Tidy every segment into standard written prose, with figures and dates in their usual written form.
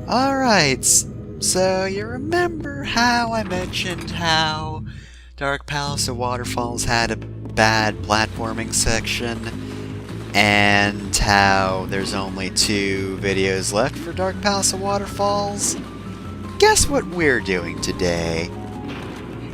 Alright, so you remember how I mentioned how Dark Palace of Waterfalls had a bad platforming section, and how there's only 2 videos left for Dark Palace of Waterfalls? Guess what we're doing today?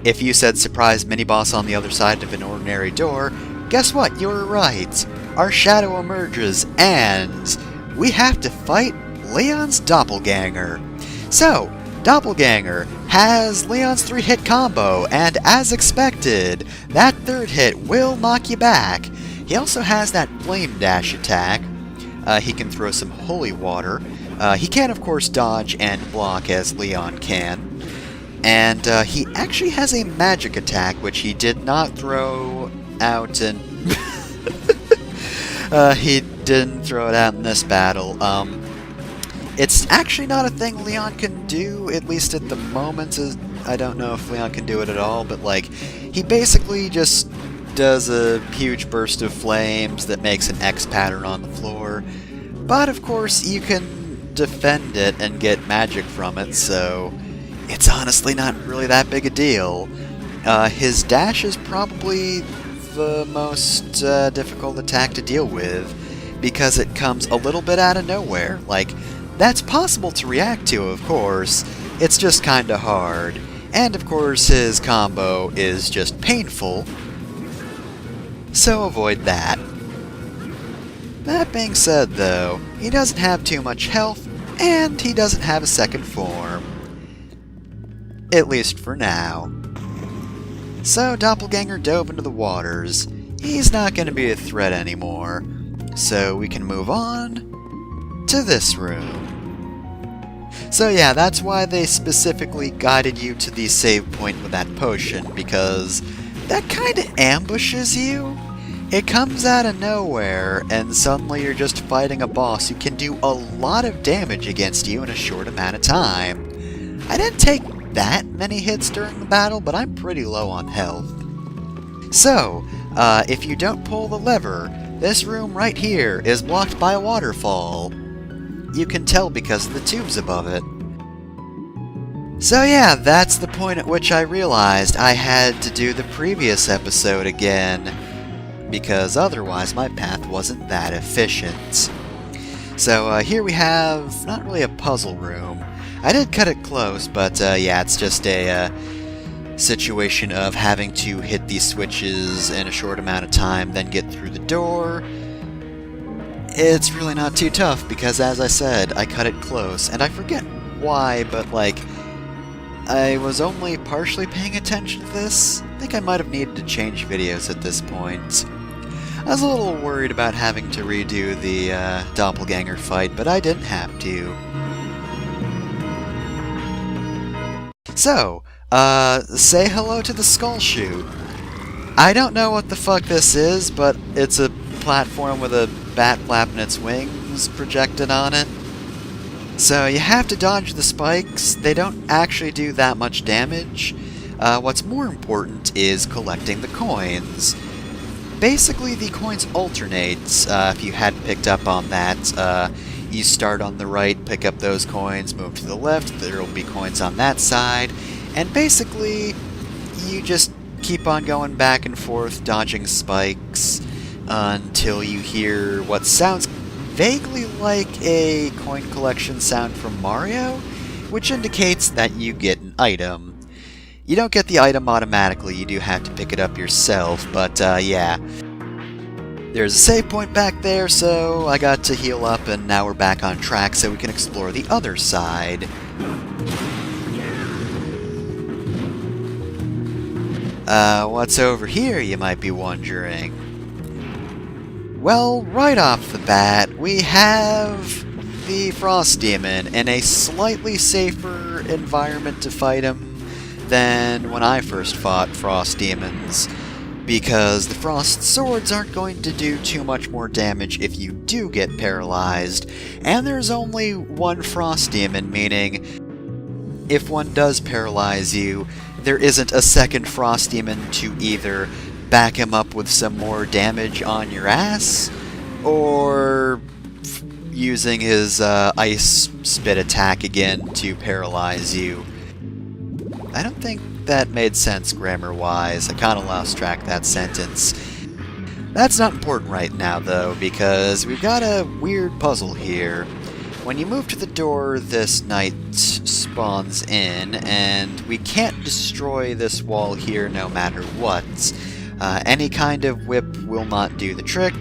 If you said surprise mini-boss on the other side of an ordinary door, guess what? You were right. Our shadow emerges, and we have to fight Leon's doppelganger. So, Doppelganger has Leon's 3-hit combo, and as expected, that 3rd hit will knock you back. He also has that Flame Dash attack. He can throw some holy water. He can, of course, dodge and block as Leon can. And he actually has a magic attack, which he did not throw out in... he didn't throw it out in this battle. It's actually not a thing Leon can do, at least at the moment. I don't know if Leon can do it at all, but like, he basically just does a huge burst of flames that makes an X pattern on the floor. But of course, you can defend it and get magic from it, so it's honestly not really that big a deal. His dash is probably the most difficult attack to deal with, because it comes a little bit out of nowhere. Like, that's possible to react to, of course, it's just kinda hard. And of course, his combo is just painful, so avoid that. That being said, though, he doesn't have too much health, and he doesn't have a second form. At least for now. So Doppelganger dove into the waters. He's not going to be a threat anymore, so we can move on to this room. So yeah, that's why they specifically guided you to the save point with that potion, because that kinda ambushes you. It comes out of nowhere, and suddenly you're just fighting a boss who can do a lot of damage against you in a short amount of time. I didn't take that many hits during the battle, but I'm pretty low on health. So, if you don't pull the lever, this room right here is blocked by a waterfall. You can tell because of the tubes above it. So yeah, that's the point at which I realized I had to do the previous episode again, because otherwise my path wasn't that efficient. So here we have not really a puzzle room. I did cut it close, but yeah, it's just a situation of having to hit these switches in a short amount of time, then get through the door. It's really not too tough, because as I said, I cut it close, and I forget why, but like, I was only partially paying attention to this. I think I might have needed to change videos at this point. I was a little worried about having to redo the Doppelganger fight, but I didn't have to. So, say hello to the Skull Chute. I don't know what the fuck this is, but it's a platform with a bat flapping its wings projected on it. So you have to dodge the spikes. They don't actually do that much damage. What's more important is collecting the coins. Basically, the coins alternate. If you hadn't picked up on that, you start on the right, pick up those coins, move to the left, there will be coins on that side, and basically, you just keep on going back and forth, dodging spikes, until you hear what sounds vaguely like a coin collection sound from Mario, which indicates that you get an item. You don't get the item automatically, you do have to pick it up yourself, but yeah. There's a save point back there, so I got to heal up, and now we're back on track so we can explore the other side. What's over here, you might be wondering? Well, right off the bat, we have the Frost Demon in a slightly safer environment to fight him than when I first fought Frost Demons, because the Frost Swords aren't going to do too much more damage if you do get paralyzed, and there's only one Frost Demon, meaning if one does paralyze you, there isn't a second Frost Demon to either back him up with some more damage on your ass, or using his ice spit attack again to paralyze you. I don't think that made sense grammar-wise. I kind of lost track of that sentence. That's not important right now, though, because we've got a weird puzzle here. When you move to the door, this knight spawns in, and we can't destroy this wall here no matter what. Any kind of whip will not do the trick.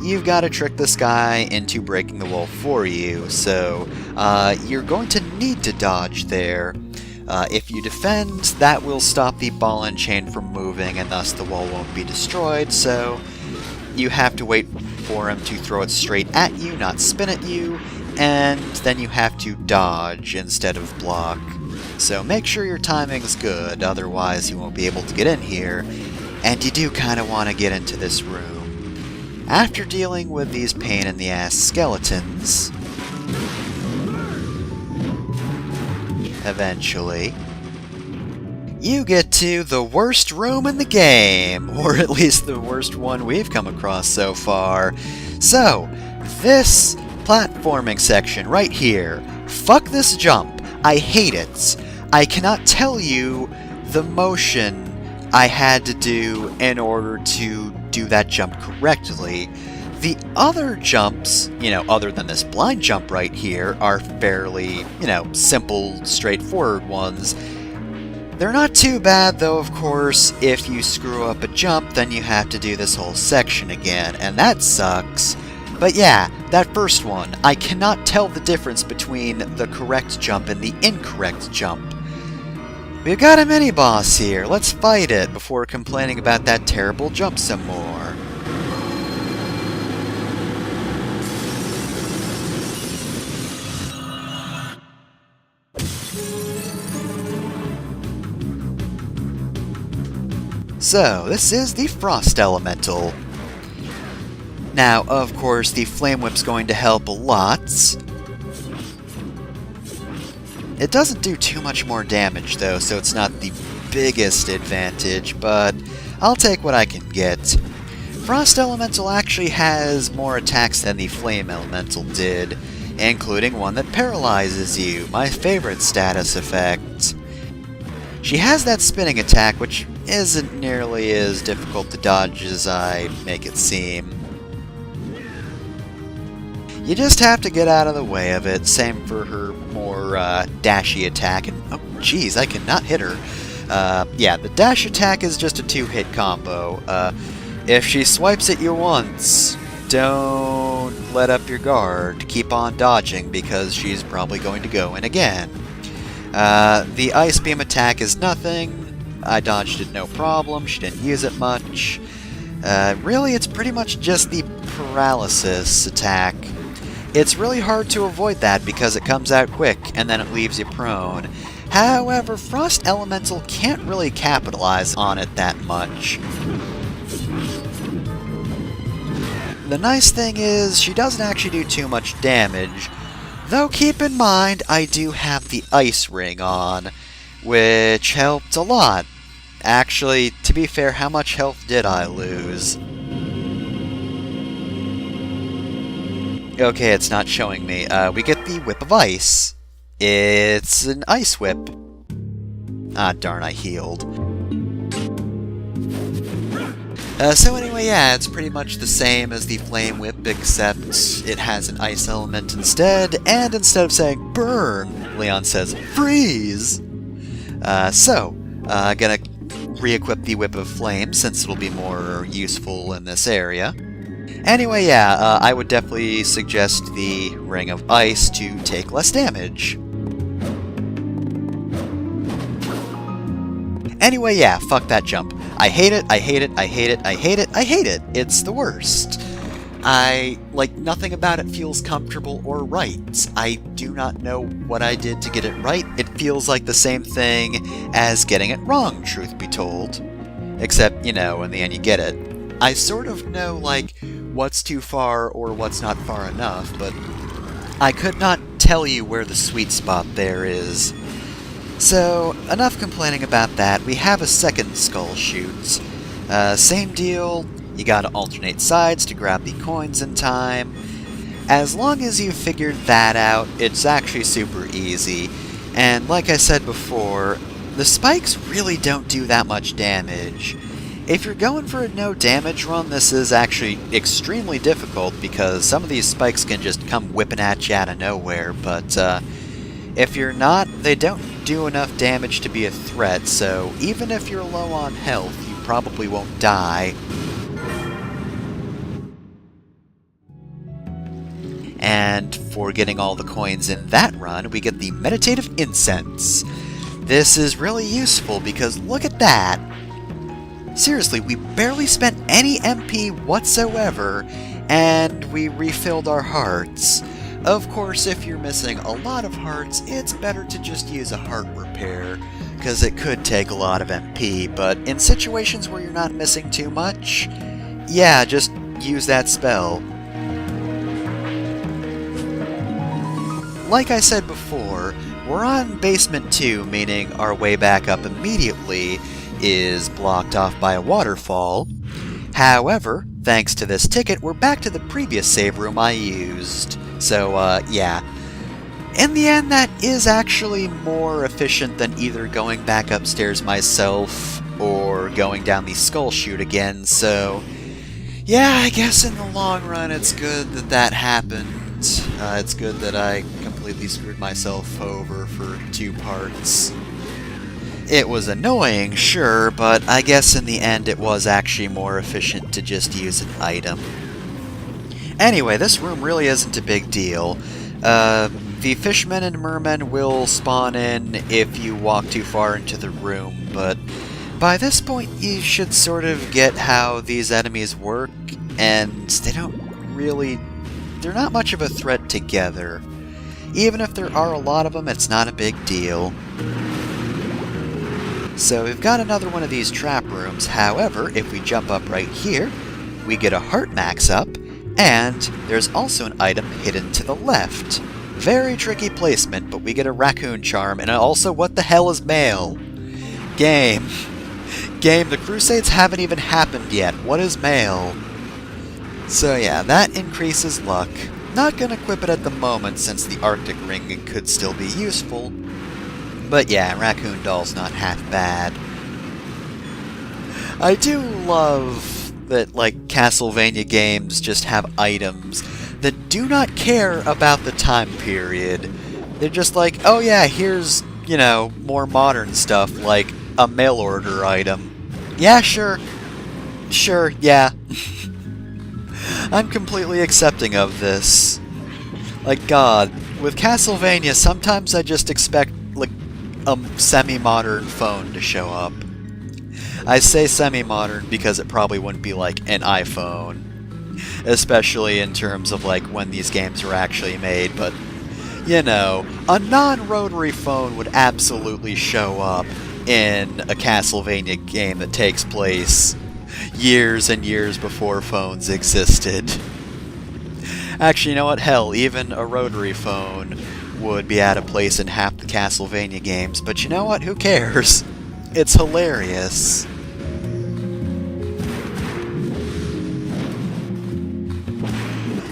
You've got to trick this guy into breaking the wall for you, so you're going to need to dodge there. If you defend, that will stop the ball and chain from moving, and thus the wall won't be destroyed, so you have to wait for him to throw it straight at you, not spin at you, and then you have to dodge instead of block. So make sure your timing's good, otherwise you won't be able to get in here, and you do kind of want to get into this room. After dealing with these pain-in-the-ass skeletons, eventually, you get to the worst room in the game, or at least the worst one we've come across so far. So, this platforming section right here, fuck this jump, I hate it. I cannot tell you the motion I had to do in order to do that jump correctly. The other jumps, other than this blind jump right here, are fairly, simple, straightforward ones. They're not too bad, though, of course. If you screw up a jump, then you have to do this whole section again, and that sucks. But yeah, that first one, I cannot tell the difference between the correct jump and the incorrect jump. We've got a mini-boss here, let's fight it before complaining about that terrible jump some more. So, this is the Frost Elemental. Now, of course, the Flame Whip's going to help a lot. It doesn't do too much more damage, though, so it's not the biggest advantage, but I'll take what I can get. Frost Elemental actually has more attacks than the Flame Elemental did, including one that paralyzes you, my favorite status effect. She has that spinning attack, which isn't nearly as difficult to dodge as I make it seem. You just have to get out of the way of it, same for her more dashy attack, and oh jeez, I cannot hit her. Yeah, the dash attack is just a 2-hit combo. If she swipes at you once, don't let up your guard, keep on dodging because she's probably going to go in again. The Ice Beam attack is nothing. I dodged it no problem, she didn't use it much. Really, it's pretty much just the Paralysis attack. It's really hard to avoid that because it comes out quick, and then it leaves you prone. However, Frost Elemental can't really capitalize on it that much. The nice thing is, she doesn't actually do too much damage, though keep in mind, I do have the Ice Ring on, which helped a lot. Actually, to be fair, how much health did I lose? Okay, it's not showing me. We get the Whip of Ice. It's an Ice Whip. Ah, darn, I healed. So anyway, yeah, it's pretty much the same as the Flame Whip, except it has an ice element instead, and instead of saying burn, Leon says freeze! Gonna re-equip the Whip of Flame, since it'll be more useful in this area. Anyway, yeah, I would definitely suggest the Ring of Ice to take less damage. Anyway, yeah, fuck that jump. I hate it, I hate it, I hate it, I hate it, I hate it. It's the worst. Nothing about it feels comfortable or right. I do not know what I did to get it right. It feels like the same thing as getting it wrong, truth be told. Except, in the end you get it. I sort of know, what's too far or what's not far enough, but I could not tell you where the sweet spot there is. So, enough complaining about that. We have a second Skull Chute. Same deal, you gotta alternate sides to grab the coins in time. As long as you've figured that out, it's actually super easy. And like I said before, the spikes really don't do that much damage. If you're going for a no damage run, this is actually extremely difficult because some of these spikes can just come whipping at you out of nowhere, but if you're not, they don't do enough damage to be a threat, so even if you're low on health, you probably won't die. And for getting all the coins in that run, we get the Meditative Incense. This is really useful because look at that! Seriously, we barely spent any MP whatsoever, and we refilled our hearts. Of course, if you're missing a lot of hearts, it's better to just use a heart repair, because it could take a lot of MP, but in situations where you're not missing too much, yeah, just use that spell. Like I said before, we're on Basement 2, meaning our way back up immediately is blocked off by a waterfall. However, thanks to this ticket, we're back to the previous save room I used. So, yeah. In the end, that is actually more efficient than either going back upstairs myself or going down the Skull Chute again, so yeah, I guess in the long run it's good that that happened. It's good that I completely screwed myself over for 2 parts. It was annoying, sure, but I guess in the end it was actually more efficient to just use an item. Anyway, this room really isn't a big deal. The fishmen and mermen will spawn in if you walk too far into the room, but by this point you should sort of get how these enemies work, and they're not much of a threat together. Even if there are a lot of them, it's not a big deal. So we've got another one of these trap rooms. However, if we jump up right here, we get a heart max up, and there's also an item hidden to the left. Very tricky placement, but we get a raccoon charm, and also what the hell is mail? Game, the Crusades haven't even happened yet. What is mail? So yeah, that increases luck. Not gonna equip it at the moment since the Arctic ring could still be useful. But yeah, Raccoon Doll's not half bad. I do love that, like, Castlevania games just have items that do not care about the time period. They're just like, oh yeah, here's, you know, more modern stuff, like a mail order item. Yeah, sure. Sure, yeah. I'm completely accepting of this. Like, God, with Castlevania, sometimes I just expect, like, a semi-modern phone to show up. I say semi-modern because it probably wouldn't be like an iPhone, especially in terms of like when these games were actually made, but you know, a non-rotary phone would absolutely show up in a Castlevania game that takes place years and years before phones existed. Actually, you know what? Hell, even a rotary phone would be out of place in half the Castlevania games, but you know what? Who cares? It's hilarious.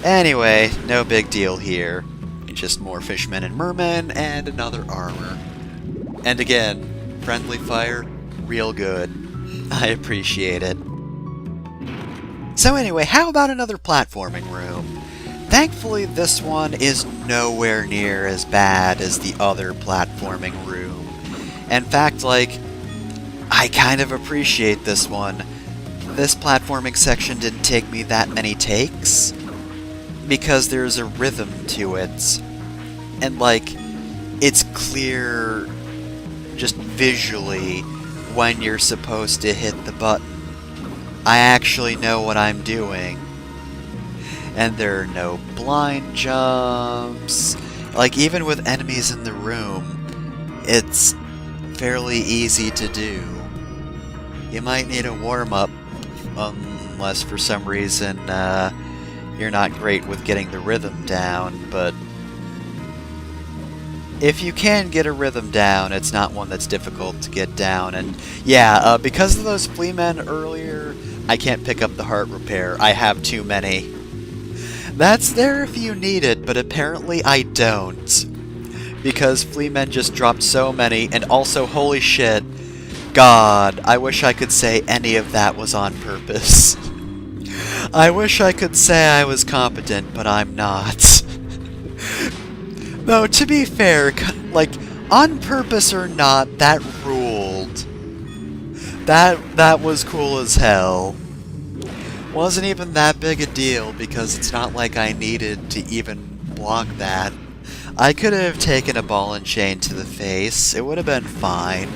Anyway, no big deal here. Just more fishmen and mermen and another armor. And again, friendly fire, real good. I appreciate it. So anyway, how about another platforming room? Thankfully, this one is nowhere near as bad as the other platforming room. In fact, like, I kind of appreciate this one. This platforming section didn't take me that many takes, because there's a rhythm to it. And, like, it's clear, just visually, when you're supposed to hit the button. I actually know what I'm doing. And there are no blind jumps. Like, even with enemies in the room, it's fairly easy to do. You might need a warm-up, unless for some reason you're not great with getting the rhythm down, but if you can get a rhythm down, it's not one that's difficult to get down. And yeah, because of those flea men earlier, I can't pick up the heart repair. I have too many. That's there if you need it, but apparently I don't. Because Fleamen just dropped so many, and also, holy shit, God, I wish I could say any of that was on purpose. I wish I could say I was competent, but I'm not. Though, to be fair, like, on purpose or not, that ruled. That was cool as hell. Wasn't even that big a deal, because it's not like I needed to even block that. I could have taken a ball and chain to the face. It would have been fine.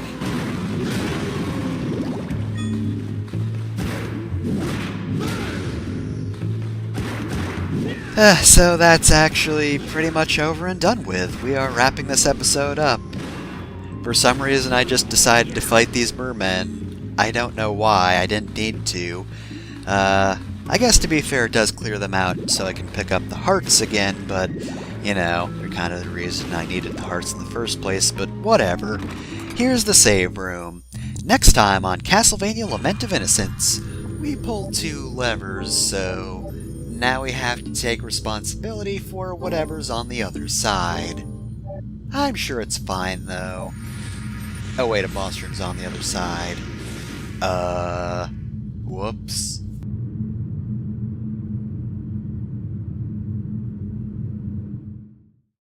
So that's actually pretty much over and done with. We are wrapping this episode up. For some reason, I just decided to fight these mermen. I don't know why. I didn't need to. I guess to be fair, it does clear them out so I can pick up the hearts again, but, you know, they're kind of the reason I needed the hearts in the first place, but whatever. Here's the save room. Next time on Castlevania Lament of Innocence, we pulled 2 levers, so now we have to take responsibility for whatever's on the other side. I'm sure it's fine, though. Oh wait, a boss room's on the other side. Whoops.